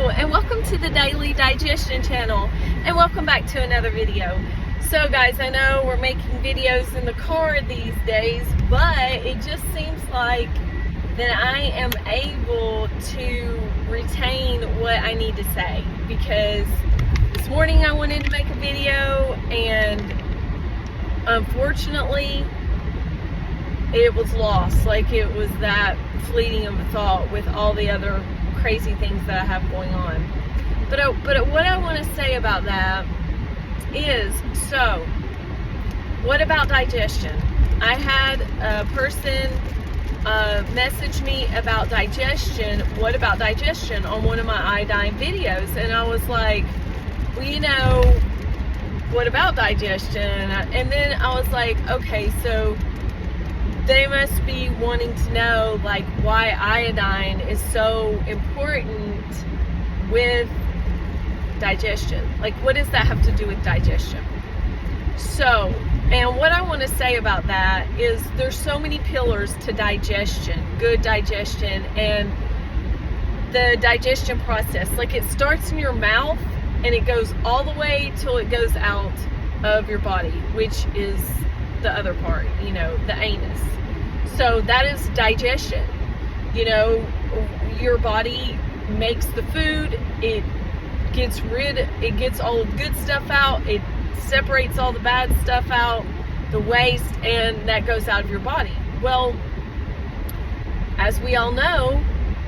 Hello, and welcome to the Daily Digestion channel, and welcome back to another video. So guys, I know we're making videos in the car these days, but it just seems like that I am able to retain what I need to say, because this morning I wanted to make a video and unfortunately it was lost. Like, it was that fleeting of a thought with all the other crazy things that I have going on. But what I want to say about that is, so what about digestion? I had a person message me about digestion. What about digestion on one of my iodine videos? And I was like, well, you know, what about digestion? And then I was like, okay, so they must be wanting to know, like, why iodine is so important with digestion. Like, what does that have to do with digestion? So, and what I want to say about that is there's so many pillars to digestion, good digestion, and the digestion process. Like, it starts in your mouth and it goes all the way till it goes out of your body, which is the other part, you know, the anus. So that is digestion. You know, your body makes the food, it gets all the good stuff out, it separates all the bad stuff out, the waste, and that goes out of your body. Well, as we all know,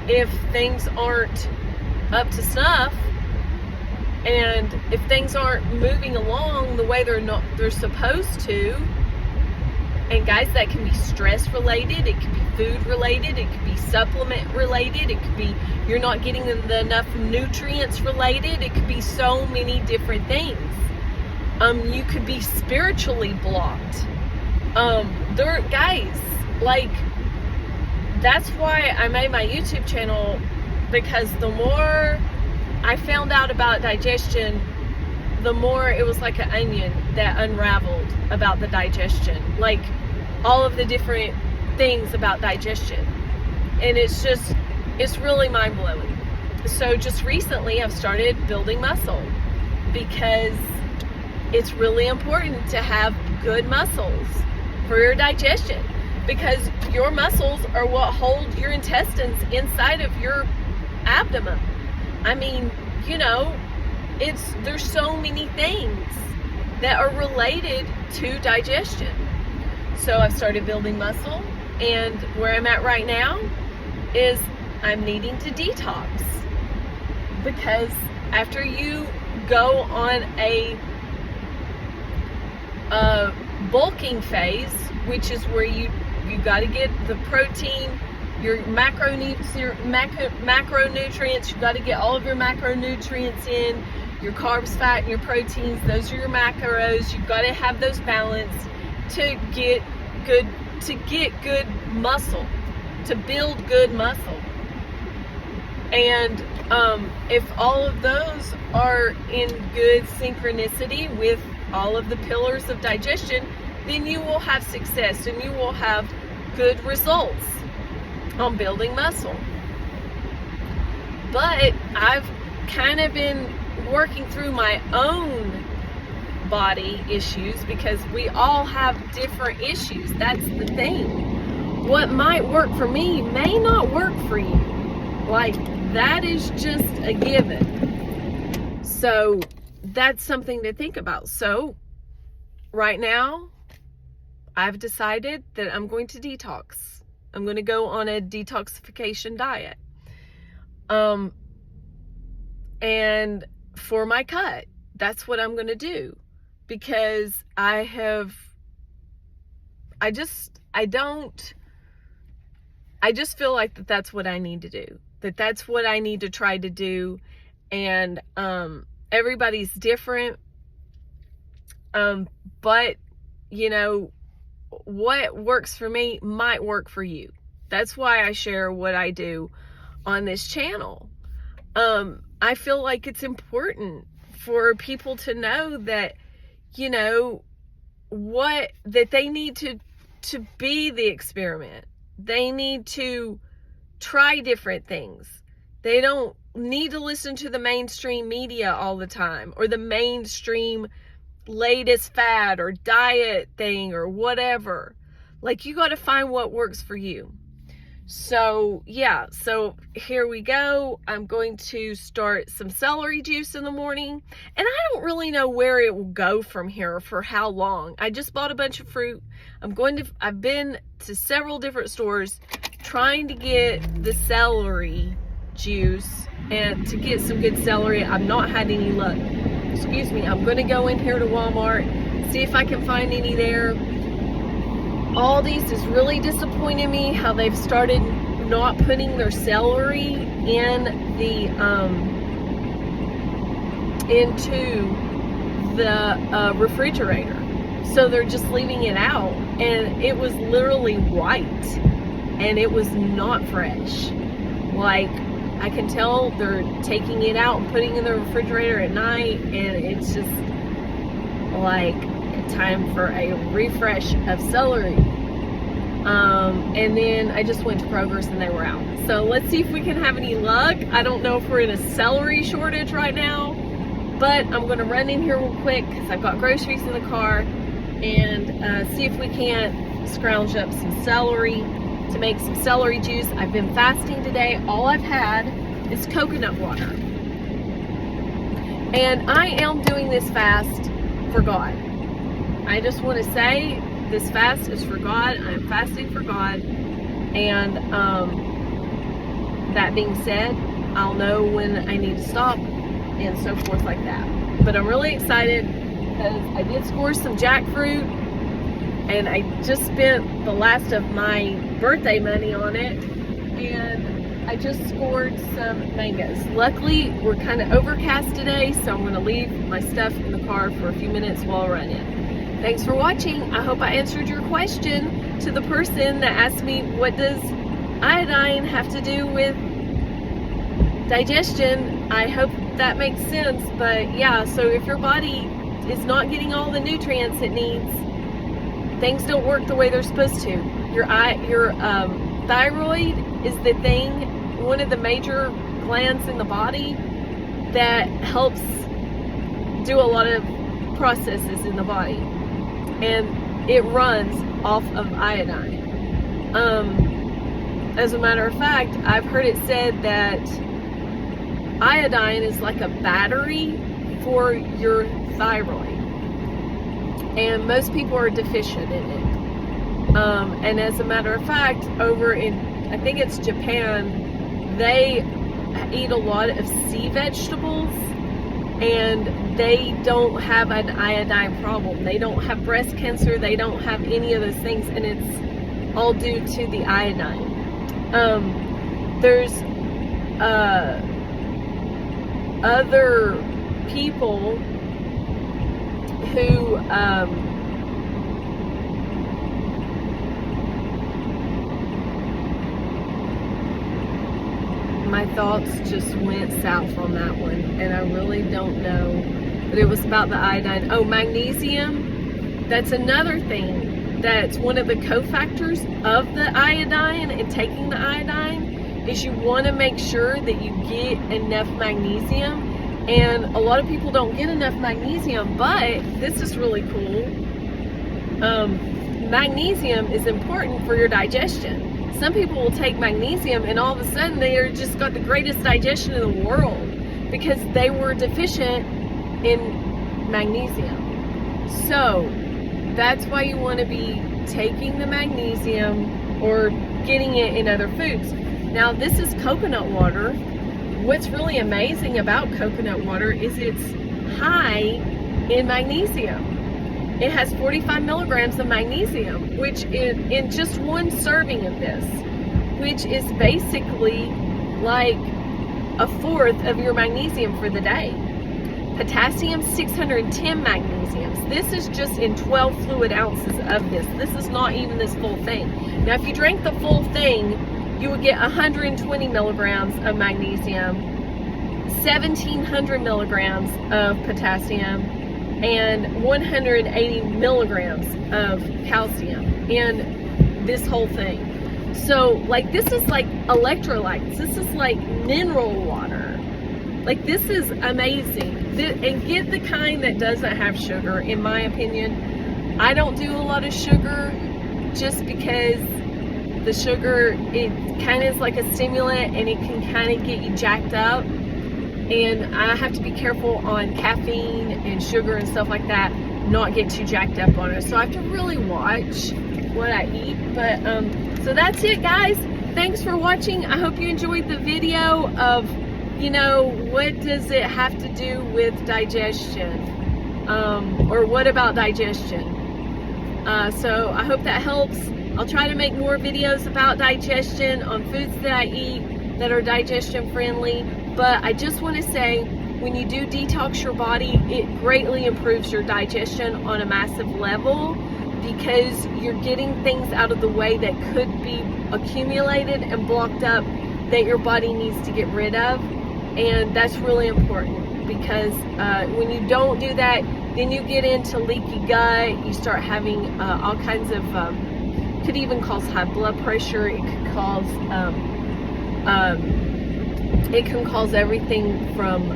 if things aren't up to snuff, and if things aren't moving along the way they're supposed to, and guys, that can be stress related, it can be food related, it could be supplement related, it could be you're not getting enough nutrients related, it could be so many different things. You could be spiritually blocked. Guys, like, that's why I made my YouTube channel, because the more I found out about digestion, the more it was like an onion that unraveled about the digestion. Like, all of the different things about digestion. And it's really mind-blowing. So just recently I've started building muscle, because it's really important to have good muscles for your digestion, because your muscles are what hold your intestines inside of your abdomen. I mean, you know, there's so many things that are related to digestion. So I've started building muscle, and where I'm at right now is I'm needing to detox, because after you go on a bulking phase, which is where you got to get the protein, your macronutrients, you got to get all of your macronutrients in, your carbs, fat, and your proteins. Those are your macros. You've got to have those balanced to get good muscle, to build good muscle. And if all of those are in good synchronicity with all of the pillars of digestion, then you will have success and you will have good results on building muscle. But I've kind of been working through my own body issues, because we all have different issues. That's the thing. What might work for me may not work for you. Like, that is just a given. So that's something to think about. So right now I've decided that I'm going to detox. I'm going to go on a detoxification diet. And for my cut, that's what I'm going to do, because I just feel like that's what I need to do, that's what I need to try to do. And everybody's different, but you know, what works for me might work for you. That's why I share what I do on this channel. I feel like it's important for people to know that, you know, that they need to be the experiment. They need to try different things. They don't need to listen to the mainstream media all the time, or the mainstream latest fad or diet thing or whatever. Like, you got to find what works for you. So yeah, so here we go. I'm going to start some celery juice in the morning, and I don't really know where it will go from here, for how long. I just bought a bunch of fruit. I've been to several different stores trying to get the celery juice and to get some good celery. I've not had any luck. Excuse me. I'm going to go in here to Walmart, see if I can find any there. Aldi's is really disappointing me how they've started not putting their celery in the into the refrigerator. So they're just leaving it out, and it was literally white, and it was not fresh. Like, I can tell they're taking it out and putting it in the refrigerator at night, and it's just like time for a refresh of celery. And then I just went to Kroger's and they were out. So let's see if we can have any luck. I don't know if we're in a celery shortage right now, but I'm going to run in here real quick because I've got groceries in the car, and see if we can't scrounge up some celery to make some celery juice. I've been fasting today. All I've had is coconut water. And I am doing this fast for God. I just want to say this fast is for God. I'm fasting for God. And that being said, I'll know when I need to stop and so forth like that. But I'm really excited because I did score some jackfruit, and I just spent the last of my birthday money on it, and I just scored some mangoes. Luckily, we're kind of overcast today, so I'm going to leave my stuff in the car for a few minutes while I run in. Thanks for watching. I hope I answered your question to the person that asked me, what does iodine have to do with digestion? I hope that makes sense. But yeah, so if your body is not getting all the nutrients it needs, things don't work the way they're supposed to. Your thyroid is the thing, one of the major glands in the body that helps do a lot of processes in the body, and it runs off of iodine. As a matter of fact, I've heard it said that iodine is like a battery for your thyroid, and most people are deficient in it. And as a matter of fact, over in, I think it's Japan, they eat a lot of sea vegetables, and they don't have an iodine problem. They don't have breast cancer. They don't have any of those things, and it's all due to the iodine. There's other people who my thoughts just went south on that one, and I really don't know, but it was about the iodine. Oh, magnesium, that's another thing that's one of the cofactors of the iodine, and taking the iodine is you want to make sure that you get enough magnesium. And a lot of people don't get enough magnesium, but this is really cool. Magnesium is important for your digestion. Some people will take magnesium and all of a sudden they are just got the greatest digestion in the world because they were deficient in magnesium. So that's why you want to be taking the magnesium or getting it in other foods. Now, this is coconut water. What's really amazing about coconut water is it's high in magnesium. It has 45 milligrams of magnesium, which in just one serving of this, which is basically like a fourth of your magnesium for the day. Potassium, 610 magnesiums. This is just in 12 fluid ounces of this. This is not even this full thing. Now, if you drank the full thing, you would get 120 milligrams of magnesium, 1,700 milligrams of potassium, and 180 milligrams of calcium in this whole thing. So like this is like electrolytes. This is like mineral water. Like this is amazing. And get the kind that doesn't have sugar, in my opinion. I don't do a lot of sugar just because the sugar, it kind of is like a stimulant and it can kind of get you jacked up. And I have to be careful on caffeine and sugar and stuff like that, not get too jacked up on it. So I have to really watch what I eat. But so that's it, guys. Thanks for watching. I hope you enjoyed the video of, you know, what does it have to do with digestion, or what about digestion. So I hope that helps. I'll try to make more videos about digestion on foods that I eat that are digestion friendly. But I just want to say, when you do detox your body, it greatly improves your digestion on a massive level, because you're getting things out of the way that could be accumulated and blocked up that your body needs to get rid of. And that's really important, because when you don't do that, then you get into leaky gut. You start having all kinds of, could even cause high blood pressure. It could cause, it can cause everything from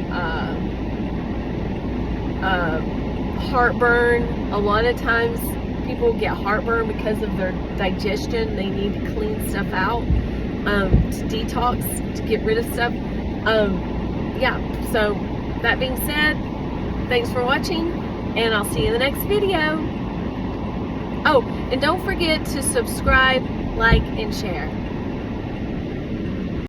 heartburn. A lot of times people get heartburn because of their digestion. They need to clean stuff out, to detox, to get rid of stuff. Yeah, so that being said, thanks for watching, and I'll see you in the next video. Oh, and don't forget to subscribe, like, and share.